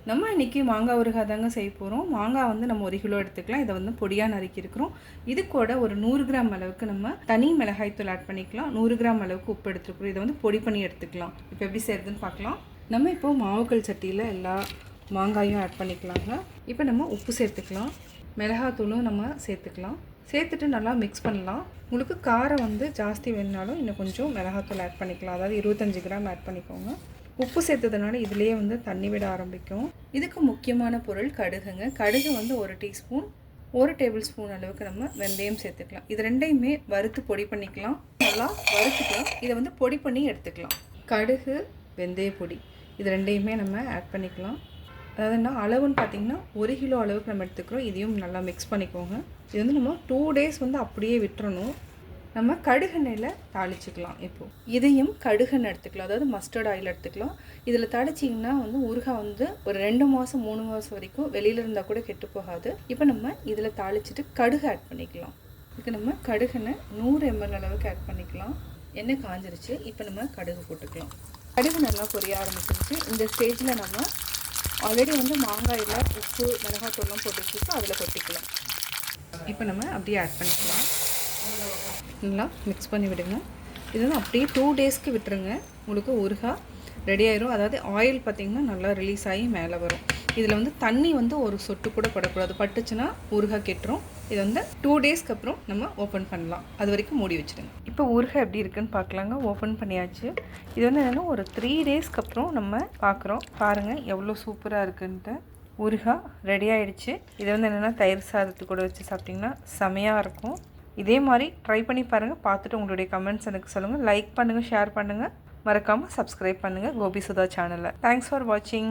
நம்ம இன்றைக்கி மாங்காய் ஊறுகாய் தாங்க செய்ய போகிறோம். மாங்காய் வந்து நம்ம 1 கிலோ எடுத்துக்கலாம். இதை வந்து பொடியாக நறுக்கியிருக்கிறோம். இது கூட ஒரு 100 கிராம் அளவுக்கு நம்ம தனி மிளகாய்த்தூள் ஆட் பண்ணிக்கலாம். 100 கிராம் அளவுக்கு உப்பு எடுத்துருக்குறோம். இதை வந்து பொடி பண்ணி எடுத்துக்கலாம். இப்போ எப்படி செய்கிறதுன்னு பார்க்கலாம். நம்ம இப்போது மாவுக்கல் சட்டியில் எல்லா மாங்காயும் ஆட் பண்ணிக்கலாங்க. இப்போ நம்ம உப்பு சேர்த்துக்கலாம், மிளகாத்தூளும் நம்ம சேர்த்துக்கலாம். சேர்த்துட்டு நல்லா மிக்ஸ் பண்ணலாம். உங்களுக்கு காரம் வந்து ஜாஸ்தி வேணுனாலும் இன்னும் கொஞ்சம் மிளகாத்தூள் ஆட் பண்ணிக்கலாம். அதாவது 25 கிராம் ஆட் பண்ணிக்கோங்க. உப்பு சேர்த்ததுனால இதிலேயே வந்து தண்ணி விட ஆரம்பிக்கும். இதுக்கு முக்கியமான பொருள் கடுகுங்க. கடுகு வந்து 1 டீஸ்பூன், 1 டேபிள் ஸ்பூன் அளவுக்கு நம்ம வெந்தயம் சேர்த்துக்கலாம். இது ரெண்டையுமே வறுத்து பொடி பண்ணிக்கலாம். நல்லா வறுத்துக்கலாம். இதை வந்து பொடி பண்ணி எடுத்துக்கலாம். கடுகு, வெந்தய பொடி இது ரெண்டையுமே நம்ம ஆட் பண்ணிக்கலாம். அதாவதுன்னா அளவுன்னு பார்த்திங்கன்னா 1 கிலோ அளவுக்கு நம்ம எடுத்துக்கிறோம். இதையும் நல்லா மிக்ஸ் பண்ணிக்கோங்க. இது வந்து நம்ம 2 டேஸ் வந்து அப்படியே விட்டுறணும். நம்ம கடுகெண்ணெயில் தாளிச்சிக்கலாம். இப்போது இதையும் கடுகெண்ணெய் எடுத்துக்கலாம், அதாவது மஸ்டர்ட் ஆயில் எடுத்துக்கலாம். இதில் தாளிச்சிங்கன்னா வந்து ஊறுகாய் வந்து ஒரு 2 மாதம் 3 மாதம் வரைக்கும் வெளியில் இருந்தால் கூட கெட்டு போகாது. இப்போ நம்ம இதில் தாளிச்சிட்டு கடுகு ஆட் பண்ணிக்கலாம். இதுக்கு நம்ம கடுகெண்ணெய் 100 ml அளவுக்கு ஆட் பண்ணிக்கலாம். எண்ணெய் காஞ்சிருச்சு. இப்போ நம்ம கடுகு போட்டுக்கலாம். கடுகு நல்லா பொரிய ஆரம்பிச்சிருச்சு. இந்த ஸ்டேஜில் நம்ம ஆல்ரெடி வந்து மாங்காயில் உப்பு மிளகாத்தூள்லாம் போட்டு வச்சுருக்கோம், அதில் கொட்டிக்கலாம். இப்போ நம்ம அப்படியே ஆட் பண்ணிக்கலாம். நல்லா மிக்ஸ் பண்ணி விடுங்க. இது வந்து அப்படியே 2 டேஸ்க்கு விட்டுருங்க. உங்களுக்கு ஊறுகாய் ரெடி ஆயிரும். அதாவது ஆயில் பார்த்திங்கன்னா நல்லா ரிலீஸ் ஆகி மேலே வரும். இதில் வந்து தண்ணி வந்து ஒரு சொட்டு கூட படக்கூடாது. பட்டுச்சுன்னா ஊறுகாய் கெட்டுரும். இது வந்து 2 டேஸ்க்கு அப்புறம் நம்ம ஓப்பன் பண்ணலாம். அது வரைக்கும் மூடி வச்சுடுங்க. இப்போ ஊறுகாய் எப்படி இருக்குன்னு பார்க்கலாங்க. ஓப்பன் பண்ணியாச்சு. இது வந்து என்னென்னா ஒரு 3 டேஸ்க்கு அப்புறம் நம்ம பார்க்குறோம். பாருங்கள் எவ்வளோ சூப்பராக இருக்குன்ட்டு. ஊறுகாய் ரெடி ஆகிடுச்சு. இது வந்து என்னென்னா தயிர் சாதத்து கூட வச்சு சாப்பிட்டிங்கன்னா செமையாக இருக்கும். இதே மாதிரி ட்ரை பண்ணி பாருங்கள். பார்த்துட்டு உங்களுடைய கமெண்ட்ஸ் எனக்கு சொல்லுங்கள். லைக் பண்ணுங்கள், ஷேர் பண்ணுங்கள், மறக்காமல் சப்ஸ்கிரைப் பண்ணுங்கள் கோபி சுதா சேனலை. தேங்க்ஸ் ஃபார் வாட்சிங்.